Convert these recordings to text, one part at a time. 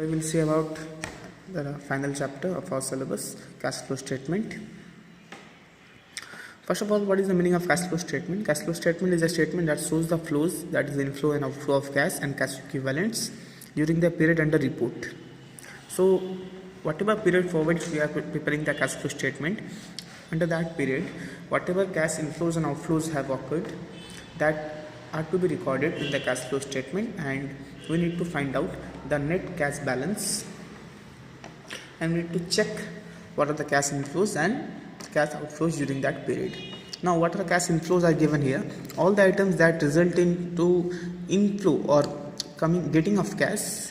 I will see about the final chapter of our syllabus, cash flow statement. First of all, what is the meaning of cash flow statement? Cash flow statement is a statement that shows the flows, that is the inflow and outflow of cash and cash equivalents during the period under report. So whatever period for which we are preparing the cash flow statement, under that period, whatever cash inflows and outflows have occurred, that are to be recorded in the cash flow statement, and we need to find out the net cash balance, and we need to check what are the cash inflows and cash outflows during that period. Now what are the cash inflows are given here? All the items that result into inflow or getting of cash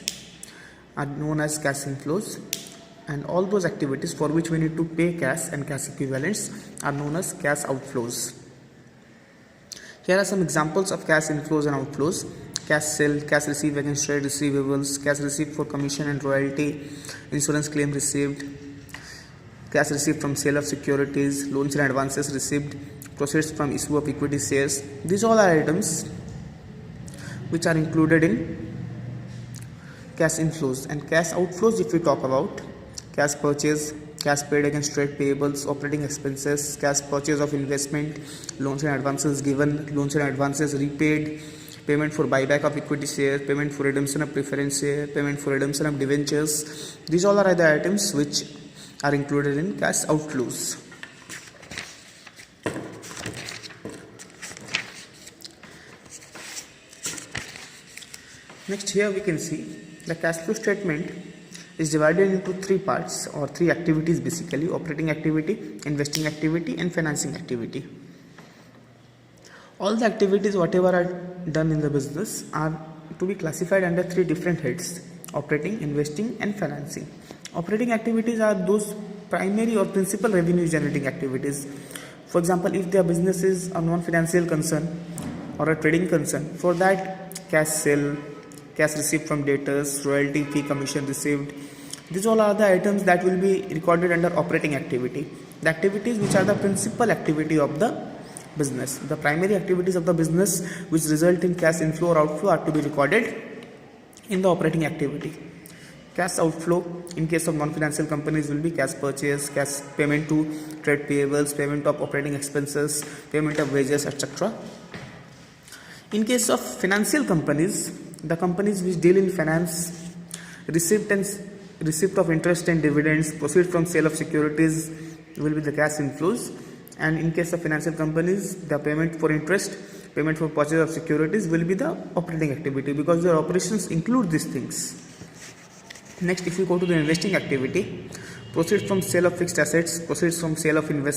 are known as cash inflows, and all those activities for which we need to pay cash and cash equivalents are known as cash outflows. Here are some examples of cash inflows and outflows: cash sale, cash received against trade receivables, cash received for commission and royalty, insurance claim received, cash received from sale of securities, loans and advances received, proceeds from issue of equity shares. These all are items which are included in cash inflows. And cash outflows, if we talk about, cash purchase, cash paid against trade payables, operating expenses, cash purchase of investment, loans and advances given, loans and advances repaid, payment for buyback of equity share, payment for redemption of preference share, payment for redemption of debentures. These all are the items which are included in cash outflows. Next, here we can see the cash flow statement is divided into three parts or three activities basically: operating activity, investing activity, and financing activity. All the activities whatever are done in the business are to be classified under three different heads: operating, investing, and financing. Operating activities are those primary or principal revenue generating activities. For example, if their business is a non-financial concern or a trading concern, for that cash sale, cash received from debtors, royalty, fee, commission received, these all are the items that will be recorded under operating activity. The activities which are the principal activity of the business, the primary activities of the business which result in cash inflow or outflow, are to be recorded in the operating activity. Cash outflow in case of non-financial companies will be cash purchase, cash payment to trade payables, payment of operating expenses, payment of wages, etc. In case of financial companies, the companies which deal in finance, receipt of interest and dividends, proceeds from sale of securities will be the cash inflows. And in case of financial companies, the payment for interest, payment for purchase of securities will be the operating activity, because their operations include these things. Next, if you go to the investing activity, proceeds from sale of fixed assets, proceeds from sale of investment,